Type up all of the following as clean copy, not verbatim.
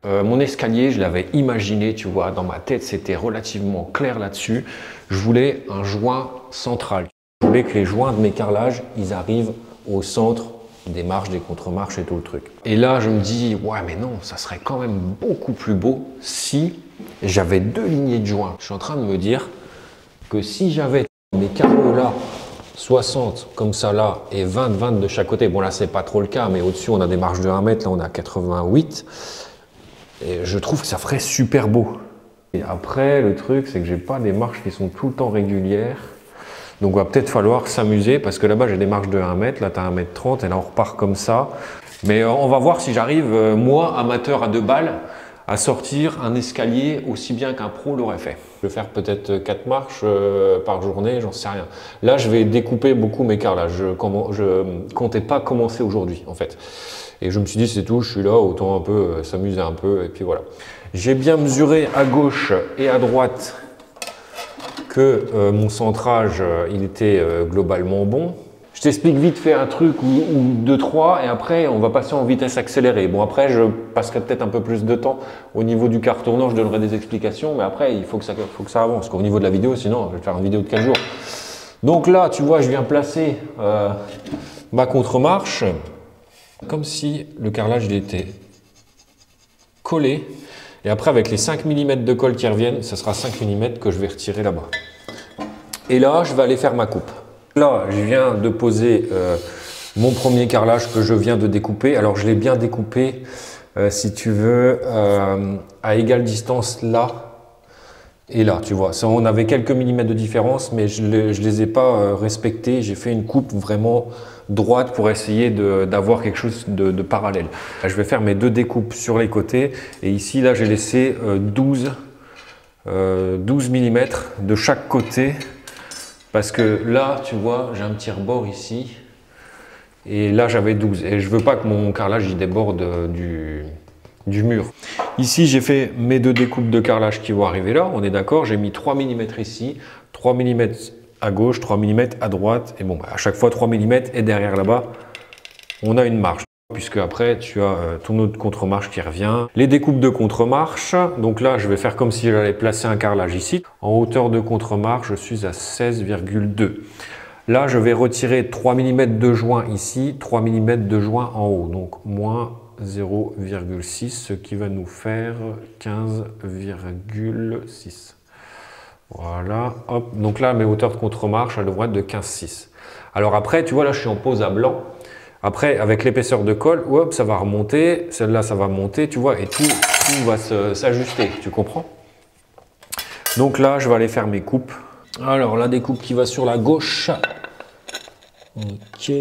Mon escalier, je l'avais imaginé, tu vois, dans ma tête, c'était relativement clair là-dessus. Je voulais un joint central. Je voulais que les joints de mes carrelages, ils arrivent au centre des marches, des contre-marches et tout le truc. Et là, je me dis, ouais, mais non, ça serait quand même beaucoup plus beau si j'avais 2 lignées de joints. Je suis en train de me dire que si j'avais mes carreaux là, 60 comme ça là, et 20 de chaque côté, bon là, c'est pas trop le cas, mais au-dessus, on a des marches de 1 mètre, là, on a 88. Et je trouve que ça ferait super beau. Et après, le truc, c'est que j'ai pas des marches qui sont tout le temps régulières. Donc, il va peut-être falloir s'amuser parce que là-bas, j'ai des marches de 1 mètre. Là, tu as 1 mètre 30 et là, on repart comme ça. Mais on va voir si j'arrive, moi, amateur à 2 balles, à sortir un escalier aussi bien qu'un pro l'aurait fait. Je vais faire peut-être 4 marches par journée, j'en sais rien. Là, je vais découper beaucoup mes carrelages. Je comptais pas commencer aujourd'hui, en fait. Et je me suis dit, c'est tout, je suis là, autant un peu s'amuser un peu, et puis voilà. J'ai bien mesuré à gauche et à droite que mon centrage, il était globalement bon. Je t'explique vite fait un truc ou 2-3, et après, on va passer en vitesse accélérée. Bon, après, je passerai peut-être un peu plus de temps au niveau du quart tournant, je donnerai des explications, mais après, il faut que ça avance. Au niveau de la vidéo, sinon, je vais faire une vidéo de 4 jours. Donc là, tu vois, je viens placer ma contre-marche. Comme si le carrelage il était collé. Et après, avec les 5 mm de colle qui reviennent, ce sera 5 mm que je vais retirer là-bas. Et là, je vais aller faire ma coupe. Là, je viens de poser mon premier carrelage que je viens de découper. Alors, je l'ai bien découpé, si tu veux, à égale distance là et là, tu vois. Ça, on avait quelques millimètres de différence, mais je ne les ai pas respectés. J'ai fait une coupe vraiment droite pour essayer d'avoir quelque chose de parallèle. Je vais faire mes 2 découpes sur les côtés. Et ici, là, j'ai laissé 12 mm de chaque côté. Parce que là, tu vois, j'ai un petit rebord ici. Et là, j'avais 12. Et je veux pas que mon carrelage il déborde du mur. Ici, j'ai fait mes 2 découpes de carrelage qui vont arriver là. On est d'accord, j'ai mis 3 mm ici, 3 mm à gauche, 3 mm à droite. Et bon, à chaque fois 3 mm. Et derrière là-bas, on a une marche. Puisque après, tu as ton autre contre-marche qui revient. Les découpes de contre-marche. Donc là, je vais faire comme si j'allais placer un carrelage ici. En hauteur de contre-marche, je suis à 16,2. Là, je vais retirer 3 mm de joint ici, 3 mm de joint en haut. Donc, moins 0,6, ce qui va nous faire 15,6. Voilà, hop. Donc là, mes hauteurs de contre-marche, elles devraient être de 15,6. Alors après, tu vois, là, je suis en pose à blanc. Après, avec l'épaisseur de colle, hop, ça va remonter. Celle-là, ça va monter, tu vois, et tout va s'ajuster, tu comprends? Donc là, je vais aller faire mes coupes. Alors, la découpe qui va sur la gauche. Ok.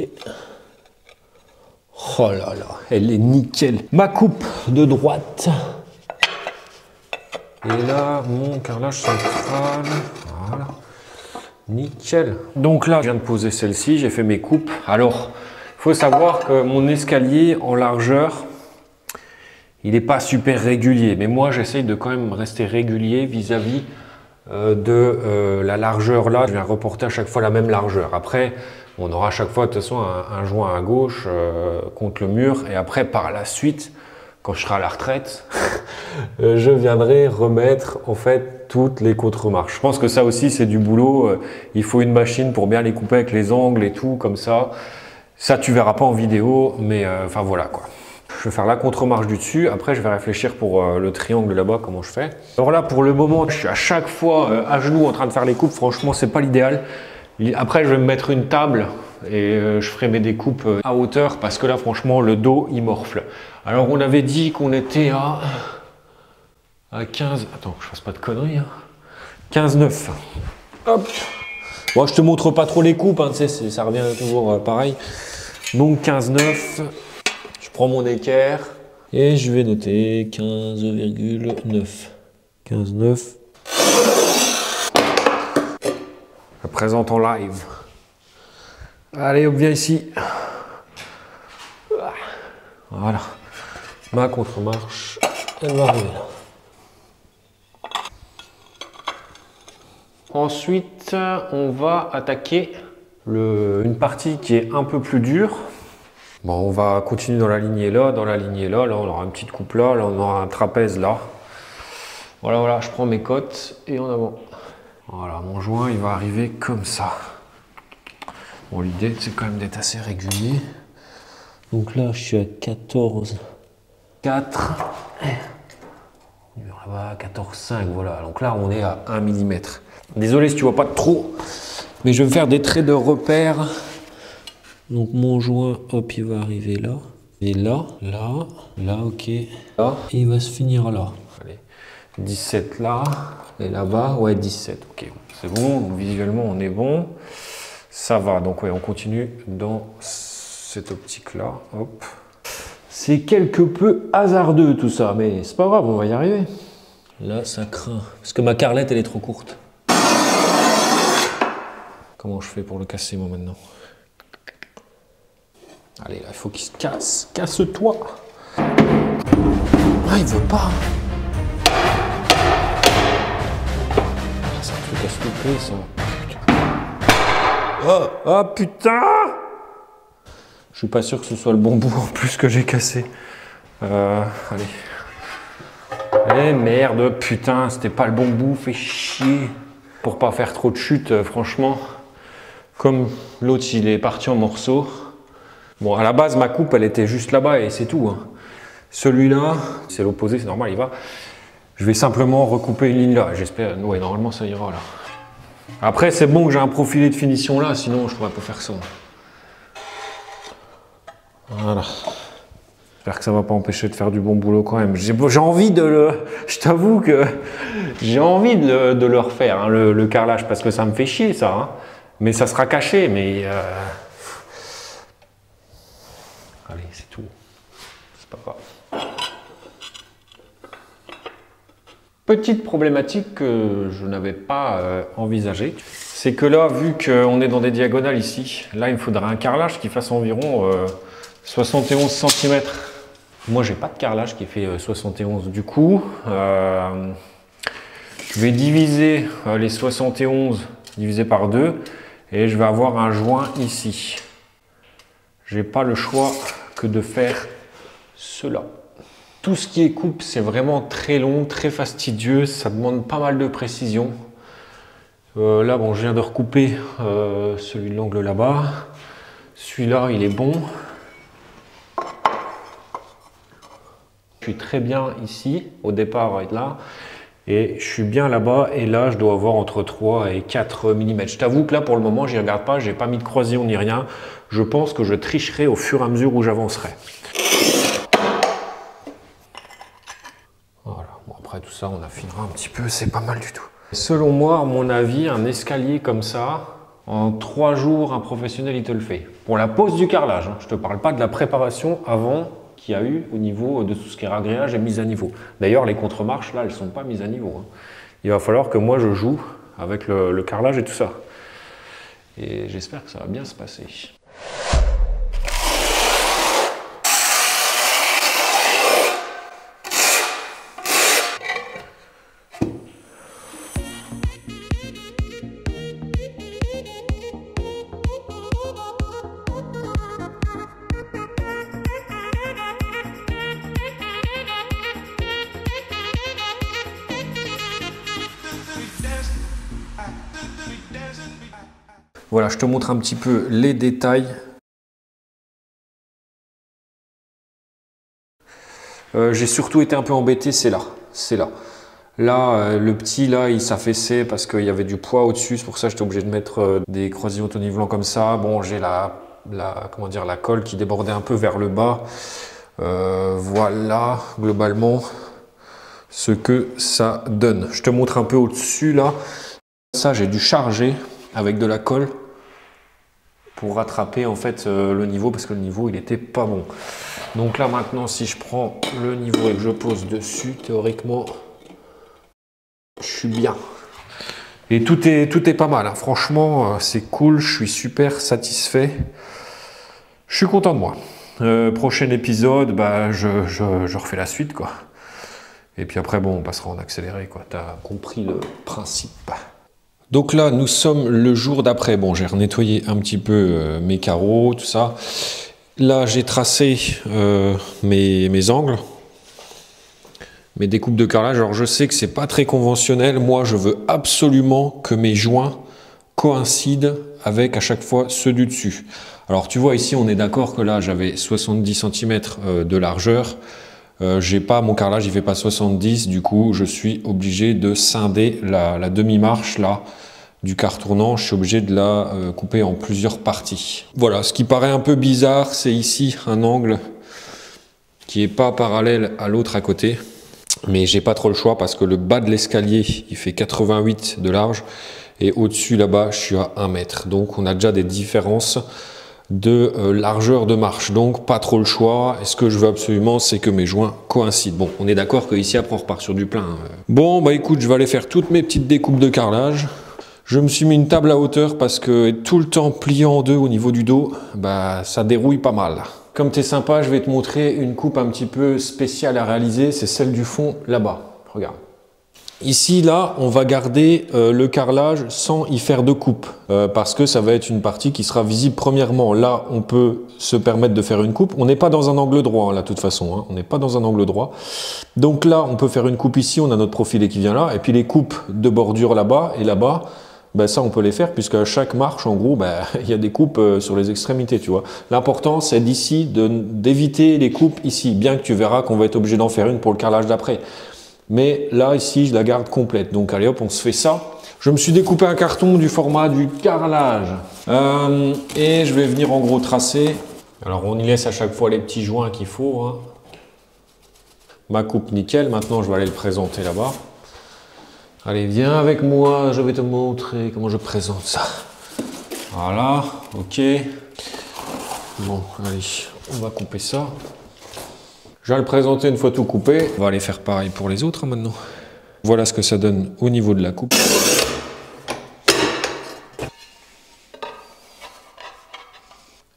Oh là là, elle est nickel. Ma coupe de droite. Et là, mon carrelage central. Voilà. Nickel. Donc là, je viens de poser celle-ci, j'ai fait mes coupes. Alors, il faut savoir que mon escalier en largeur, il n'est pas super régulier. Mais moi, j'essaye de quand même rester régulier vis-à-vis de la largeur là. Je viens reporter à chaque fois la même largeur. Après, on aura à chaque fois de toute façon un joint à gauche contre le mur. Et après, par la suite, quand je serai à la retraite, je viendrai remettre en fait toutes les contre-marches. Je pense que ça aussi, c'est du boulot. Il faut une machine pour bien les couper avec les angles et tout, comme ça. Ça, tu verras pas en vidéo, mais enfin voilà quoi. Je vais faire la contre-marche du dessus. Après, je vais réfléchir pour le triangle là-bas, comment je fais. Alors là, pour le moment, je suis à chaque fois à genoux en train de faire les coupes. Franchement, c'est pas l'idéal. Après, je vais me mettre une table et je ferai mes découpes à hauteur parce que là, franchement, le dos, il morfle. Alors, on avait dit qu'on était à 15... Attends, que je fasse pas de conneries. Hein. 15,9. Hop. Bon, je te montre pas trop les coupes, hein, tu sais, ça revient toujours pareil. Donc, 15,9. Je prends mon équerre et je vais noter 15,9. 15,9. Je présente en live. Allez, hop, viens ici. Voilà. Ma contre-marche, elle va arriver là. Ensuite, on va attaquer une partie qui est un peu plus dure. Bon, on va continuer dans la lignée là, dans la lignée là. Là, on aura une petite coupe là, là, on aura un trapèze là. Voilà, voilà, je prends mes cotes et en avant. Voilà, mon joint, il va arriver comme ça. Bon, l'idée, c'est quand même d'être assez régulier. Donc là, je suis à 14, 4. Là-bas, 14, 5, voilà. Donc là, on est à 1 mm. Désolé si tu vois pas trop, mais je vais me faire des traits de repère. Donc mon joint, hop, il va arriver là. Et là, là, là, ok. Là, et il va se finir là. Allez, 17 là, et là-bas, ouais, 17, ok. C'est bon, donc visuellement, on est bon. Ça va, donc ouais, on continue dans cette optique-là, hop. C'est quelque peu hasardeux tout ça, mais c'est pas grave, on va y arriver. Là, ça craint, parce que ma carlette, elle est trop courte. Comment je fais pour le casser, moi, maintenant? Allez, là, il faut qu'il se casse. Casse-toi! Ah, il veut pas! C'est un truc à stopper, ça. Oh, oh putain! Je suis pas sûr que ce soit le bon bout en plus que j'ai cassé. Allez. Eh merde, putain, c'était pas le bon bout, fait chier. Pour pas faire trop de chutes, franchement, comme l'autre il est parti en morceaux. Bon, à la base, ma coupe elle était juste là-bas et c'est tout. Hein. Celui-là, c'est l'opposé, c'est normal, il va. Je vais simplement recouper une ligne là, j'espère. Ouais, normalement ça ira là. Après, c'est bon que j'ai un profilé de finition là, sinon je pourrais pas faire ça. Voilà. J'espère que ça va pas empêcher de faire du bon boulot quand même. J'ai envie de le... Je t'avoue que j'ai envie de le refaire, hein, le carrelage, parce que ça me fait chier ça. Hein. Mais ça sera caché, mais... Allez, c'est tout. C'est pas grave. Petite problématique que je n'avais pas envisagée, c'est que là, vu qu'on est dans des diagonales ici, là il me faudrait un carrelage qui fasse environ 71 cm. Moi, j'ai pas de carrelage qui fait 71. Du coup, je vais diviser les 71 divisé par 2 et je vais avoir un joint ici. J'ai pas le choix que de faire cela. Tout ce qui est coupe, c'est vraiment très long, très fastidieux. Ça demande pas mal de précision. Là, bon, je viens de recouper celui de l'angle là-bas. Celui-là, il est bon. Je suis très bien ici, au départ, être là. Et je suis bien là-bas. Et là, je dois avoir entre 3 et 4 mm. Je t'avoue que là, pour le moment, j'y regarde pas. J'ai pas mis de croisillon ni rien. Je pense que je tricherai au fur et à mesure où j'avancerai. Voilà. Bon, après tout ça, on affinera un petit peu. C'est pas mal du tout. Selon moi, à mon avis, un escalier comme ça, en 3 jours, un professionnel, il te le fait. Pour la pose du carrelage, hein. Je te parle pas de la préparation avant qu'il y a eu au niveau de tout ce qui est ragréage et mise à niveau. D'ailleurs, les contre-marches, là, elles sont pas mises à niveau. Hein. Il va falloir que moi, je joue avec le carrelage et tout ça. Et j'espère que ça va bien se passer. Voilà, je te montre un petit peu les détails. J'ai surtout été un peu embêté, c'est là. C'est là. Là, le petit, là, il s'affaissait parce qu'il y avait du poids au-dessus. C'est pour ça que j'étais obligé de mettre des croisillons autonivellants comme ça. Bon, j'ai comment dire, la colle qui débordait un peu vers le bas. Voilà, globalement, ce que ça donne. Je te montre un peu au-dessus, là. Ça, j'ai dû charger avec de la colle pour rattraper en fait le niveau, parce que le niveau il était pas bon. Donc là maintenant, si je prends le niveau et que je pose dessus, théoriquement je suis bien. Et tout est pas mal, hein. Franchement c'est cool, je suis super satisfait, je suis content de moi. Prochain épisode, bah, je refais la suite quoi. Et puis après bon, on passera en accéléré quoi, t'as compris le principe. Donc là, nous sommes le jour d'après. Bon, j'ai renettoyé un petit peu mes carreaux, tout ça. Là, j'ai tracé mes angles, mes découpes de carrelage. Alors, je sais que c'est pas très conventionnel. Moi, je veux absolument que mes joints coïncident avec à chaque fois ceux du dessus. Alors, tu vois ici, on est d'accord que là, j'avais 70 cm de largeur. J'ai pas mon carrelage, il fait pas 70. Du coup, je suis obligé de scinder la demi-marche là du quart tournant, je suis obligé de la couper en plusieurs parties. Voilà, ce qui paraît un peu bizarre, c'est ici un angle qui n'est pas parallèle à l'autre à côté. Mais j'ai pas trop le choix parce que le bas de l'escalier, il fait 88 de large. Et au-dessus, là-bas, je suis à 1 mètre. Donc, on a déjà des différences de largeur de marche. Donc, pas trop le choix. Et ce que je veux absolument, c'est que mes joints coïncident. Bon, on est d'accord qu'ici, après, on repart sur du plein. Bon, bah écoute, je vais aller faire toutes mes petites découpes de carrelage. Je me suis mis une table à hauteur parce que tout le temps plié en deux au niveau du dos, bah ça dérouille pas mal. Comme tu es sympa, je vais te montrer une coupe un petit peu spéciale à réaliser, c'est celle du fond là-bas. Regarde. Ici, là, on va garder le carrelage sans y faire de coupe parce que ça va être une partie qui sera visible premièrement. Là, on peut se permettre de faire une coupe. On n'est pas dans un angle droit, là, de toute façon. Hein. On n'est pas dans un angle droit. Donc là, on peut faire une coupe ici. On a notre profilé qui vient là. Et puis les coupes de bordure là-bas et là-bas, ben ça on peut les faire puisque à chaque marche en gros ben, il y a des coupes sur les extrémités, tu vois. L'important c'est d'ici d'éviter les coupes ici, bien que tu verras qu'on va être obligé d'en faire une pour le carrelage d'après. Mais là ici je la garde complète, donc allez hop on se fait ça. Je me suis découpé un carton du format du carrelage et je vais venir en gros tracer. Alors on y laisse à chaque fois les petits joints qu'il faut. Hein. Ma coupe nickel, maintenant je vais aller le présenter là-bas. Allez, viens avec moi, je vais te montrer comment je présente ça. Voilà, ok. Bon, allez, on va couper ça. Je vais le présenter une fois tout coupé. On va aller faire pareil pour les autres hein, maintenant. Voilà ce que ça donne au niveau de la coupe.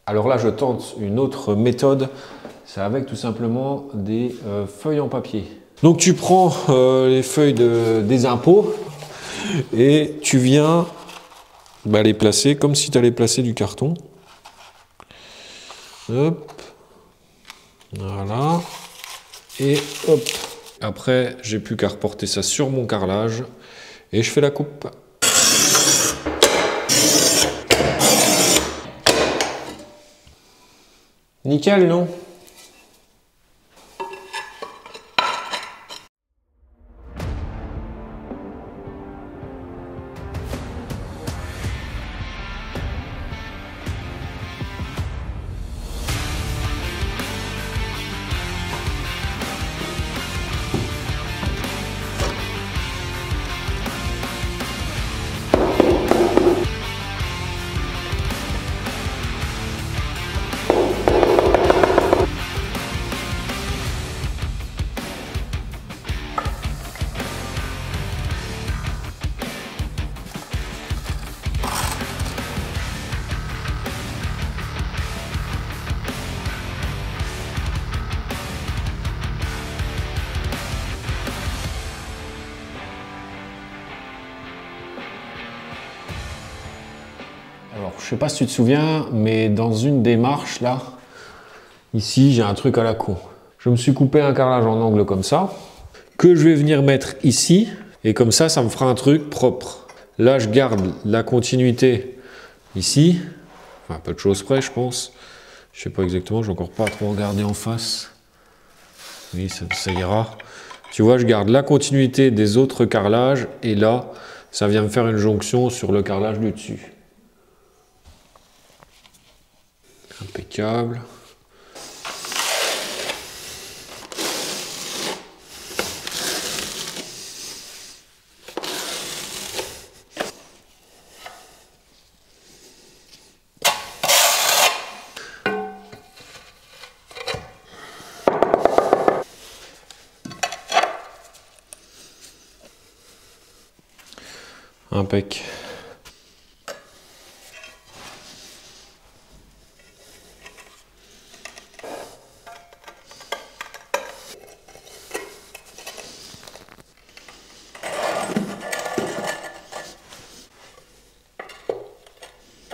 Alors là, je tente une autre méthode. C'est avec tout simplement des feuilles en papier. Donc tu prends les feuilles des impôts et tu viens les placer comme si tu allais placer du carton. Hop. Voilà. Et hop. Après, j'ai plus qu'à reporter ça sur mon carrelage et je fais la coupe. Nickel, non ? Alors, je sais pas si tu te souviens, mais dans une des marches là, ici, j'ai un truc à la con. Je me suis coupé un carrelage en angle comme ça, que je vais venir mettre ici, et comme ça, ça me fera un truc propre. Là, je garde la continuité ici, enfin, peu de choses près, je pense. Je sais pas exactement, je vais encore pas trop regarder en face. Oui, ça ira. Tu vois, je garde la continuité des autres carrelages, et là, ça vient me faire une jonction sur le carrelage du dessus. Impeccable. Impec.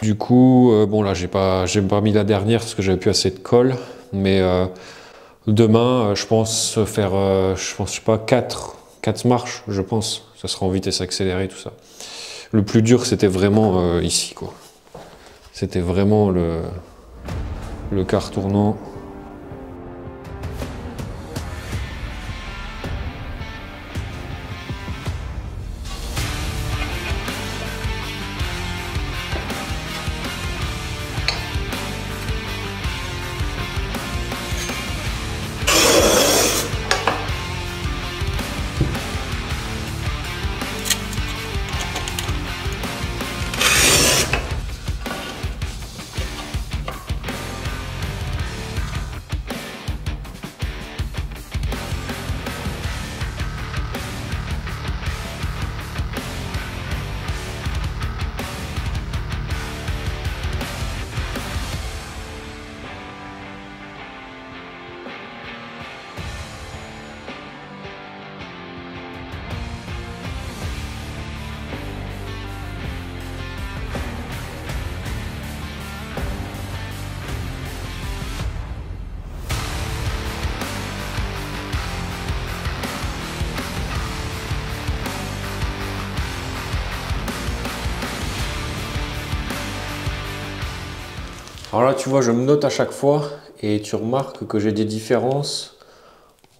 Du coup, bon là, j'ai pas mis la dernière parce que j'avais plus assez de colle. Mais demain, je pense faire, je sais pas, 4 marches, je pense. Ça sera en vitesse accélérée, tout ça. Le plus dur, c'était vraiment ici, quoi. C'était vraiment le quart tournant. Alors là, tu vois, je me note à chaque fois et tu remarques que j'ai des différences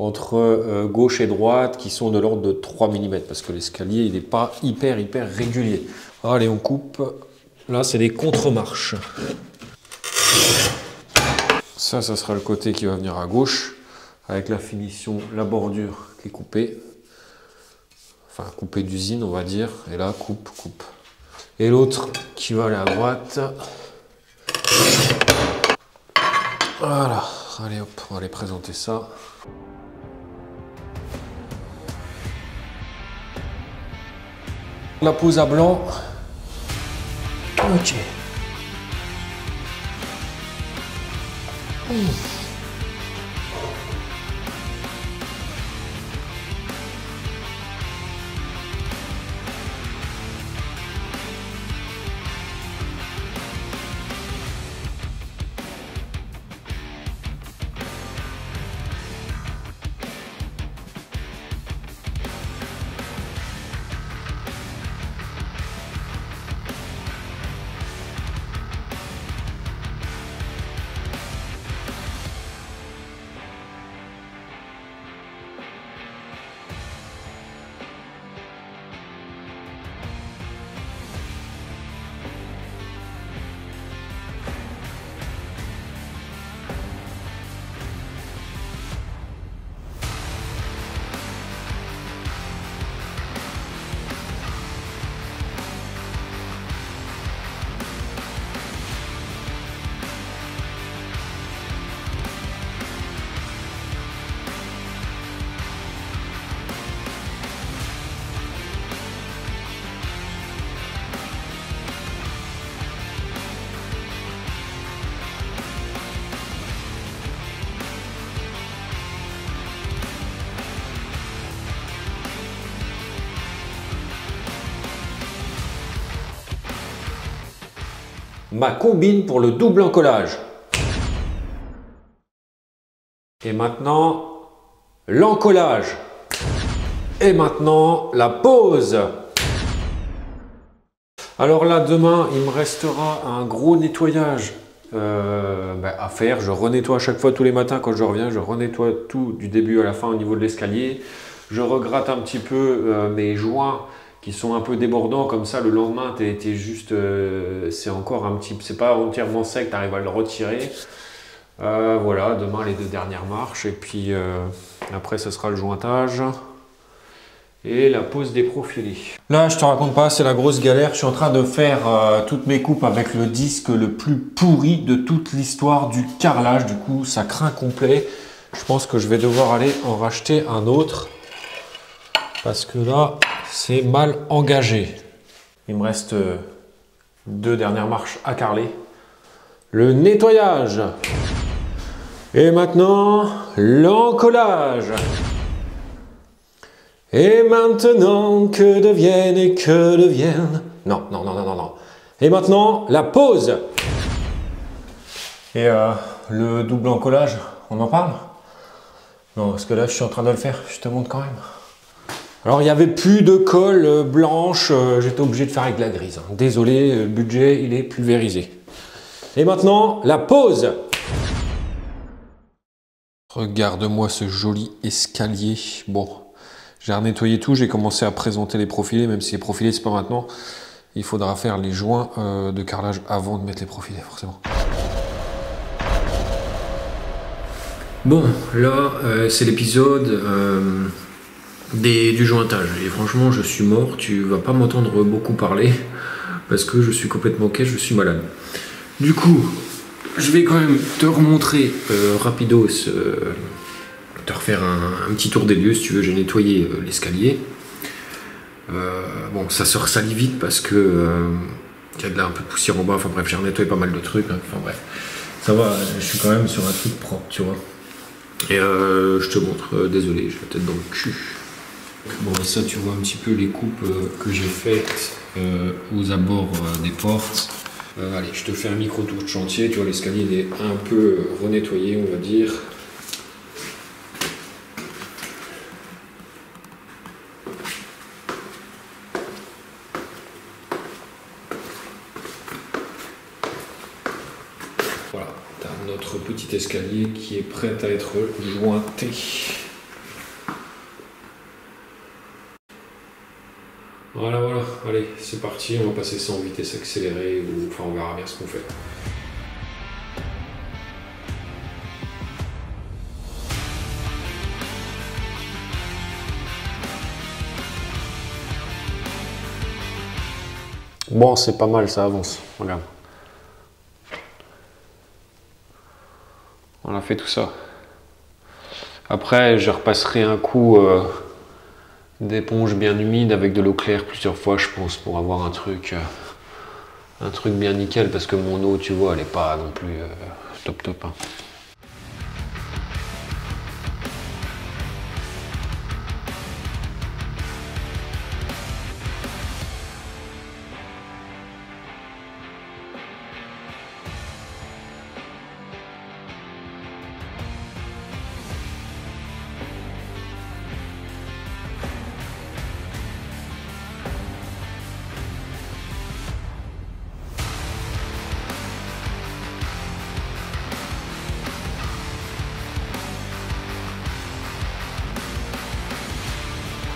entre gauche et droite qui sont de l'ordre de 3 mm parce que l'escalier, il n'est pas hyper régulier. Allez, on coupe. Là, c'est des contre-marches. Ça sera le côté qui va venir à gauche avec la finition, la bordure qui est coupée. Enfin, coupée d'usine, on va dire. Et là, coupe. Et l'autre qui va aller à droite. Voilà, allez hop, on va aller présenter ça. La pose à blanc. Ok. Ma combine pour le double encollage. Et maintenant, l'encollage. Et maintenant, la pose. Alors là, demain, il me restera un gros nettoyage à faire. Je renettoie à chaque fois tous les matins quand je reviens. Je renettoie tout du début à la fin au niveau de l'escalier. Je regratte un petit peu mes joints qui sont un peu débordants, comme ça le lendemain t'es juste, c'est encore un petit, c'est pas entièrement sec, tu arrives à le retirer. Voilà, demain les 2 dernières marches et puis après ce sera le jointage et la pose des profilés. Là je te raconte pas, c'est la grosse galère, je suis en train de faire toutes mes coupes avec le disque le plus pourri de toute l'histoire du carrelage, du coup ça craint complet. Je pense que je vais devoir aller en racheter un autre parce que là c'est mal engagé. Il me reste 2 dernières marches à carreler. Le nettoyage. Et maintenant, l'encollage. Et maintenant, que devienne et que devienne. Non. Et maintenant, la pose. Et le double encollage, on en parle? Non, parce que là, je suis en train de le faire, je te montre quand même. Alors, il n'y avait plus de colle blanche, j'étais obligé de faire avec de la grise. Désolé, le budget, il est pulvérisé. Et maintenant, la pose. Regarde-moi ce joli escalier. Bon, j'ai renettoyé tout, j'ai commencé à présenter les profilés, même si les profilés, c'est pas maintenant. Il faudra faire les joints de carrelage avant de mettre les profilés, forcément. Bon, là, c'est l'épisode du jointage. Et franchement, je suis mort. Tu vas pas m'entendre beaucoup parler parce que je suis complètement cash, je suis malade. Du coup, je vais quand même te remontrer rapidos, te refaire un petit tour des lieux si tu veux. J'ai nettoyé l'escalier. Bon, ça se ressalit vite parce que il y a un peu de poussière en bas. Enfin bref, j'ai nettoyé pas mal de trucs. Hein. Enfin bref, ça va. Je suis quand même sur un truc propre, tu vois. Et je te montre, désolé, j'ai la tête dans le cul. Bon, et ça, tu vois un petit peu les coupes que j'ai faites aux abords des portes. Allez, je te fais un micro tour de chantier. Tu vois, l'escalier il est un peu renettoyé, on va dire. Voilà, tu as notre petit escalier qui est prêt à être jointé. Voilà, voilà, allez, c'est parti, on va passer ça en vitesse accélérée, ou enfin on verra bien ce qu'on fait. Bon, c'est pas mal, ça avance, regarde. On a fait tout ça. Après, je repasserai un coup d'éponge bien humide avec de l'eau claire plusieurs fois, je pense, pour avoir un truc bien nickel, parce que mon eau, tu vois, elle est pas non plus top top. Hein.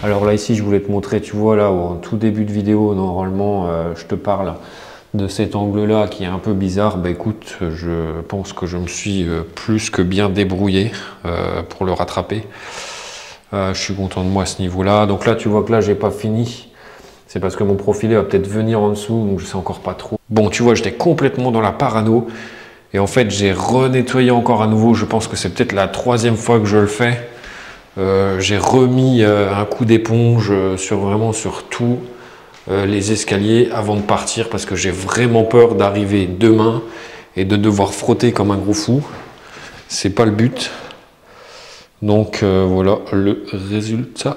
Alors là ici je voulais te montrer, tu vois là en tout début de vidéo normalement je te parle de cet angle là qui est un peu bizarre. Bah écoute, je pense que je me suis plus que bien débrouillé pour le rattraper. Je suis content de moi à ce niveau là. Donc là tu vois que là j'ai pas fini. C'est parce que mon profilé va peut-être venir en dessous, donc je sais encore pas trop. Bon tu vois, j'étais complètement dans la parano. Et en fait j'ai renettoyé encore à nouveau. Je pense que c'est peut-être la 3e fois que je le fais. J'ai remis un coup d'éponge sur tous les escaliers avant de partir parce que j'ai vraiment peur d'arriver demain et de devoir frotter comme un gros fou. C'est pas le but. Donc voilà le résultat.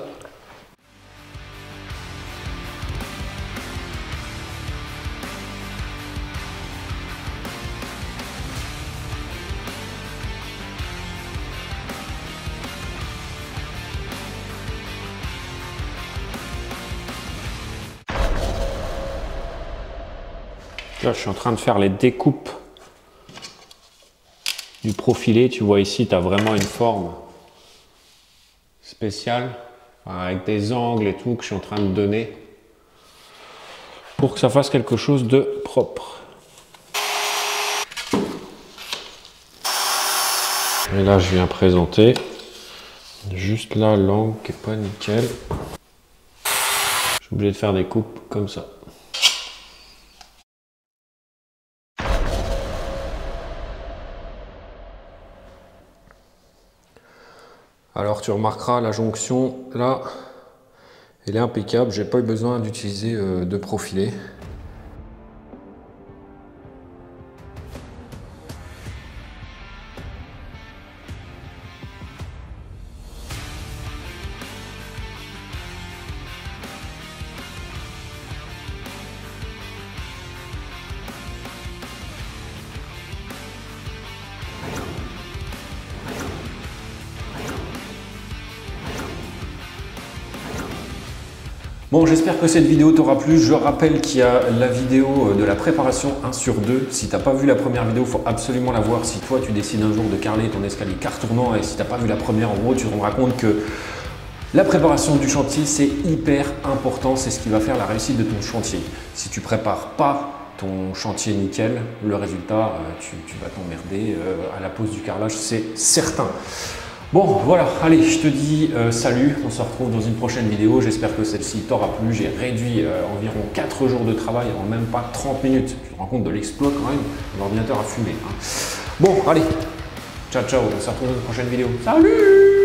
Là, je suis en train de faire les découpes du profilé. Tu vois ici, tu as vraiment une forme spéciale, avec des angles et tout que je suis en train de donner pour que ça fasse quelque chose de propre. Et là, je viens présenter juste là l'angle qui n'est pas nickel. Je suis obligé de faire des coupes comme ça. Alors tu remarqueras la jonction là, elle est impeccable, j'ai pas eu besoin d'utiliser de profilé. Bon, j'espère que cette vidéo t'aura plu. Je rappelle qu'il y a la vidéo de la préparation 1 sur 2. Si tu n'as pas vu la première vidéo, il faut absolument la voir. Si toi, tu décides un jour de carreler ton escalier car tournant et si tu n'as pas vu la première, en gros, tu te rendras compte que la préparation du chantier, c'est hyper important. C'est ce qui va faire la réussite de ton chantier. Si tu prépares pas ton chantier nickel, le résultat, tu vas t'emmerder à la pose du carrelage, c'est certain. Bon, voilà, allez, je te dis salut, on se retrouve dans une prochaine vidéo. J'espère que celle-ci t'aura plu. J'ai réduit environ 4 jours de travail en même pas 30 minutes. Tu te rends compte de l'exploit quand même, l'ordinateur a fumé. Hein. Bon, allez, ciao, ciao, on se retrouve dans une prochaine vidéo. Salut!